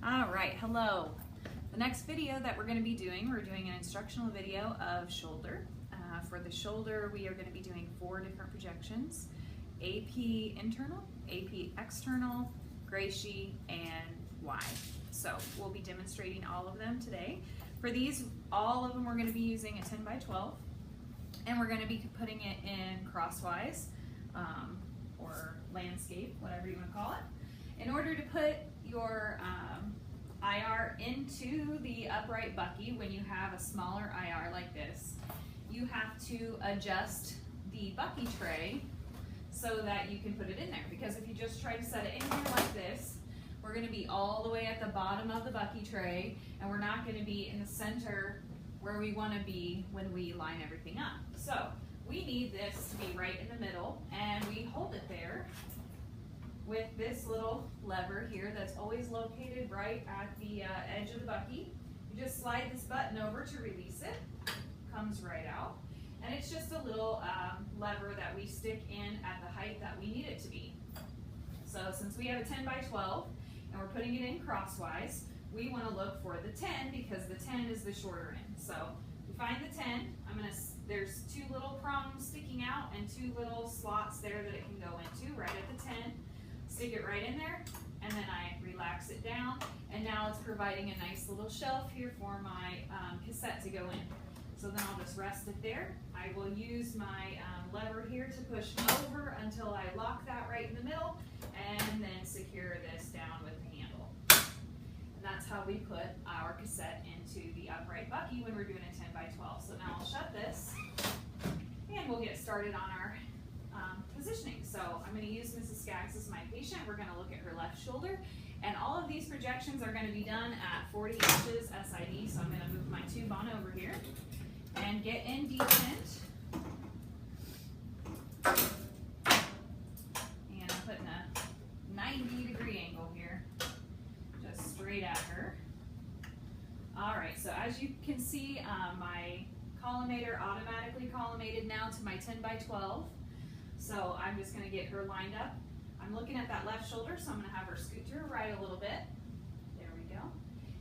All right, hello. The next video that we're going to be doing, we're doing an instructional video of shoulder. For the shoulder, we are going to be doing 4 different projections: AP internal, AP external, Gracie, and Y. So we'll be demonstrating all of them today. For these, all of them we're going to be using a 10 by 12, and we're going to be putting it in crosswise or landscape, whatever you want to call it. In order to put your IR into the upright bucky, when you have a smaller IR like this, you have to adjust the bucky tray so that you can put it in there. Because if you just try to set it in here like this, we're going to be all the way at the bottom of the bucky tray, and we're not going to be in the center where we want to be when we line everything up. So we need this to be right in the middle, and we hold it there with this little lever here that's always located right at the edge of the bucky. You just slide this button over to release it. Comes right out. And it's just a little lever that we stick in at the height that we need it to be. So since we have a 10 by 12 and we're putting it in crosswise, we want to look for the 10 because the 10 is the shorter end. So we find the 10. There's 2 little prongs sticking out and 2 little slots there that it can go into right at the 10. Stick it right in there, and then I relax it down, and now it's providing a nice little shelf here for my cassette to go in. So then I'll just rest it there. I will use my lever here to push over until I lock that right in the middle, and then secure this down with the handle. And that's how we put our cassette into the upright bucky when we're doing a 10 by 12. So now I'll shut this, and we'll get started on our positioning. So I'm going to use Mrs. Skaggs as my patient. We're going to look at her left shoulder, and all of these projections are going to be done at 40 inches SID. So I'm going to move my tube on over here and get in decent. And I'm putting a 90-degree angle here, just straight at her. All right, so as you can see, my collimator automatically collimated now to my 10 by 12. So I'm just going to get her lined up. I'm looking at that left shoulder, so I'm going to have her scoot to her right a little bit. There we go.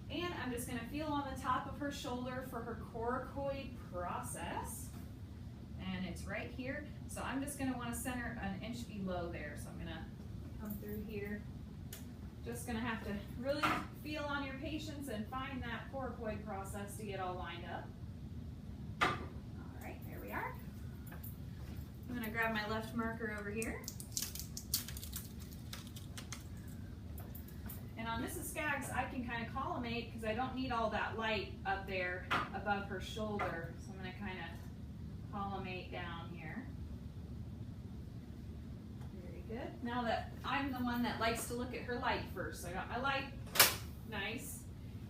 And I'm just going to feel on the top of her shoulder for her coracoid process. And it's right here. So I'm just going to want to center an inch below there. So I'm going to come through here. Just going to have to really feel on your patience and find that coracoid process to get all lined up. All right, there we are. I'm going to grab my left marker over here. And on Mrs. Skaggs, I can kind of collimate because I don't need all that light up there above her shoulder. So I'm going to kind of collimate down here. Very good. Now that I'm the one that likes to look at her light first. So I got my light, nice.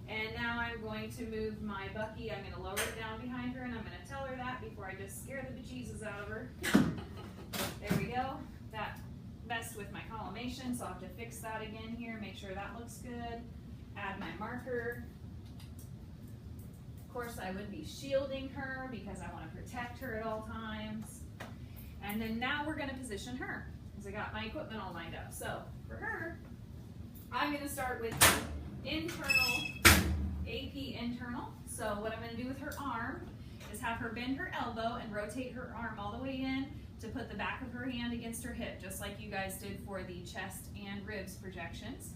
And now I'm going to move my bucky. I'm going to lower it down behind her, and I'm going to tell her that before I just scare the bejesus out of her. There we go. That messed with my collimation, so I'll have to fix that again here, make sure that looks good. Add my marker. Of course, I would be shielding her because I want to protect her at all times. And then now we're going to position her because I got my equipment all lined up. So for her, I'm going to start with internal, AP internal. So what I'm going to do with her arm is have her bend her elbow and rotate her arm all the way in to put the back of her hand against her hip, just like you guys did for the chest and ribs projections.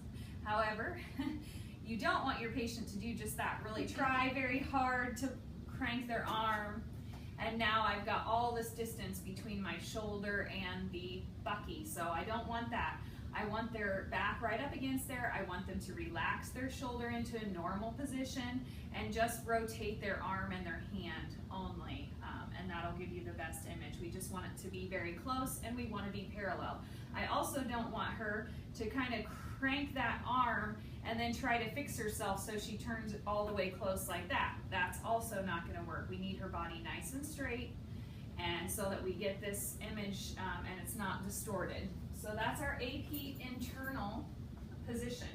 However, you don't want your patient to do just that. Really try very hard to crank their arm, and now I've got all this distance between my shoulder and the bucky, so I don't want that. I want their back right up against there. I want them to relax their shoulder into a normal position and just rotate their arm and their hand only, and that'll give you the best image. We just want it to be very close, and we want to be parallel. I also don't want her to kind of crank that arm and then try to fix herself so she turns all the way close like that. That's also not going to work. We need her body nice and straight, and so that we get this image and it's not distorted. So that's our AP internal position.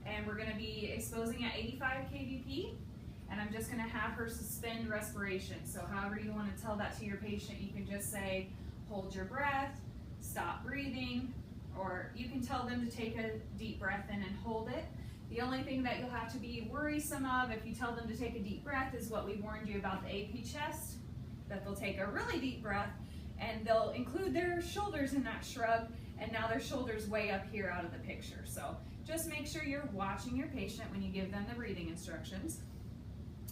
And we're going to be exposing at 85 kVp, and I'm just going to have her suspend respiration. So however you want to tell that to your patient, you can just say, hold your breath, stop breathing, or you can tell them to take a deep breath in and hold it. The only thing that you'll have to be worrisome of if you tell them to take a deep breath is what we warned you about the AP chest, that they'll take a really deep breath and they'll include their shoulders in that shrug, and now their shoulders way up here out of the picture. So just make sure you're watching your patient when you give them the breathing instructions.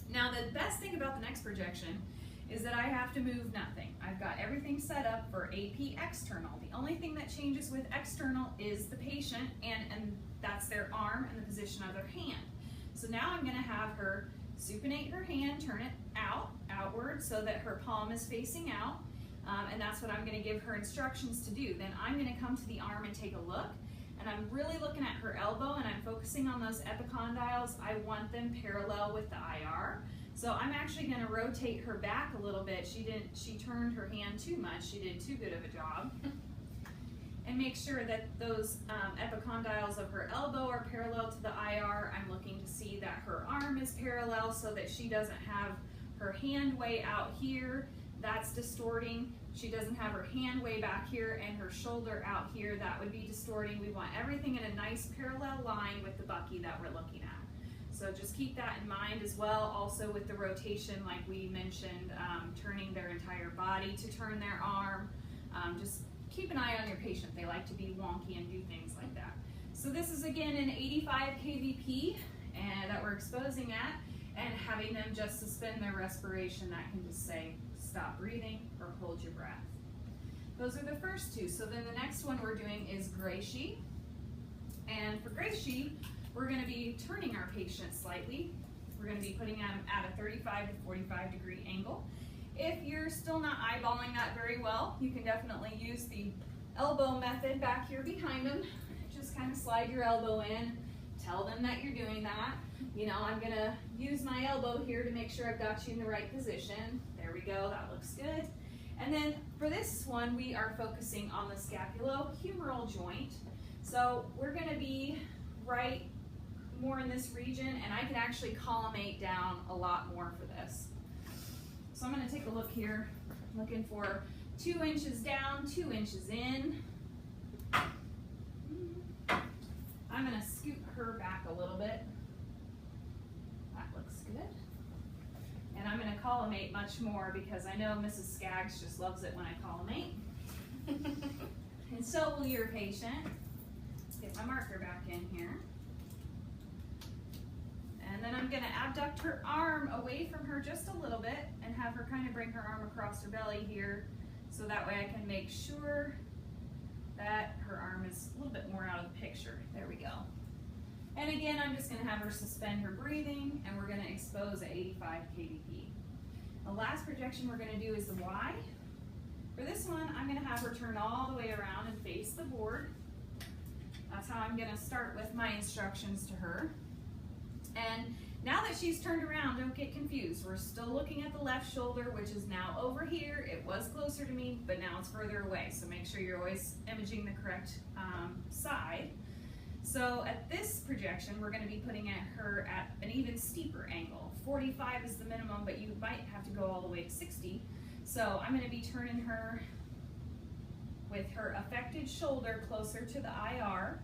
Now the best thing about the next projection is that I have to move nothing. I've got everything set up for AP external. The only thing that changes with external is the patient, and that's their arm and the position of their hand. So now I'm gonna have her supinate her hand, turn it outward so that her palm is facing out, and that's what I'm gonna give her instructions to do. Then I'm gonna come to the arm and take a look, and I'm really looking at her elbow and I'm focusing on those epicondyles. I want them parallel with the IR. So I'm actually going to rotate her back a little bit. She turned her hand too much. She did too good of a job. And make sure that those epicondyles of her elbow are parallel to the IR. I'm looking to see that her arm is parallel so that she doesn't have her hand way out here. That's distorting. She doesn't have her hand way back here and her shoulder out here. That would be distorting. We want everything in a nice parallel line with the bucky that we're looking at. So just keep that in mind as well. Also with the rotation, like we mentioned, turning their entire body to turn their arm. Just keep an eye on your patient. They like to be wonky and do things like that. So this is again an 85 kVp and that we're exposing at, and having them just suspend their respiration. That can just say stop breathing or hold your breath. Those are the first two. So then the next one we're doing is Gracie. And for Gracie, we're going to be turning our patient slightly. We're going to be putting them at a 35 to 45 degree angle. If you're still not eyeballing that very well, you can definitely use the elbow method back here behind them. Just kind of slide your elbow in, tell them that you're doing that. You know, I'm going to use my elbow here to make sure I've got you in the right position. There we go, that looks good. And then for this one, we are focusing on the scapulo-humeral joint. So we're going to be right more in this region, and I can actually collimate down a lot more for this. So I'm going to take a look here, looking for 2 inches down, 2 inches in. I'm going to scoot her back a little bit. That looks good. And I'm going to collimate much more because I know Mrs. Skaggs just loves it when I collimate. And so will your patient. Get my marker back in here. And then I'm going to abduct her arm away from her just a little bit and have her kind of bring her arm across her belly here, so that way I can make sure that her arm is a little bit more out of the picture. There we go. And again, I'm just going to have her suspend her breathing, and we're going to expose at 85 kVp. The last projection we're going to do is the Y. For this one, I'm going to have her turn all the way around and face the board. That's how I'm going to start with my instructions to her. And now that she's turned around, don't get confused. We're still looking at the left shoulder, which is now over here. It was closer to me, but now it's further away. So make sure you're always imaging the correct side. So at this projection, we're going to be putting her at an even steeper angle. 45 is the minimum, but you might have to go all the way to 60. So I'm going to be turning her with her affected shoulder closer to the IR,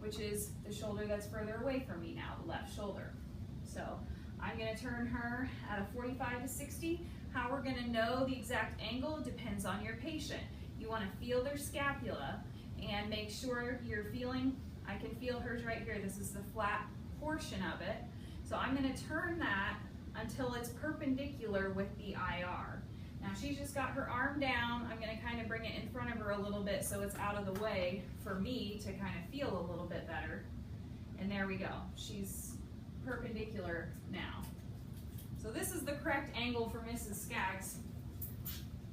which is the shoulder that's further away from me now, the left shoulder. So I'm going to turn her at a 45 to 60. How we're going to know the exact angle depends on your patient. You want to feel their scapula and make sure you're feeling, I can feel hers right here. This is the flat portion of it. So I'm going to turn that until it's perpendicular with the IR. Now she's just got her arm down. I'm going to kind of bring it in front of her a little bit so it's out of the way for me to kind of feel a little bit better. And there we go. She's perpendicular now. So this is the correct angle for Mrs. Skaggs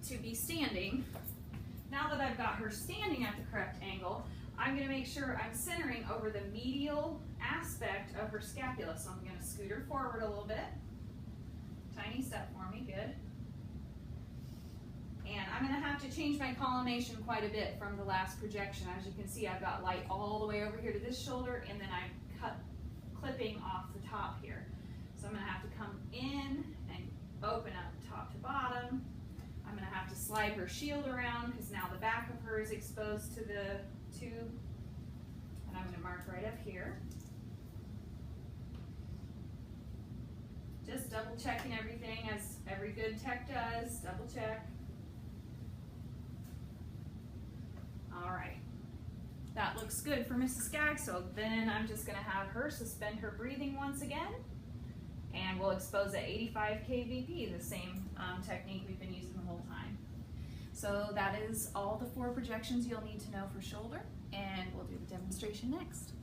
to be standing. Now that I've got her standing at the correct angle, I'm going to make sure I'm centering over the medial aspect of her scapula. So I'm going to scoot her forward a little bit. Tiny step for me, good. And I'm going to have to change my collimation quite a bit from the last projection. As you can see, I've got light all the way over here to this shoulder, and then I'm clipping off the top here. So I'm going to have to come in and open up top to bottom. I'm going to have to slide her shield around because now the back of her is exposed to the tube. And I'm going to mark right up here. just double checking everything as every good tech does. Double check. All right. That looks good for Mrs. Skaggs, so then I'm just gonna have her suspend her breathing once again, and we'll expose at 85 kVp, the same technique we've been using the whole time. So that is all the 4 projections you'll need to know for shoulder, and we'll do the demonstration next.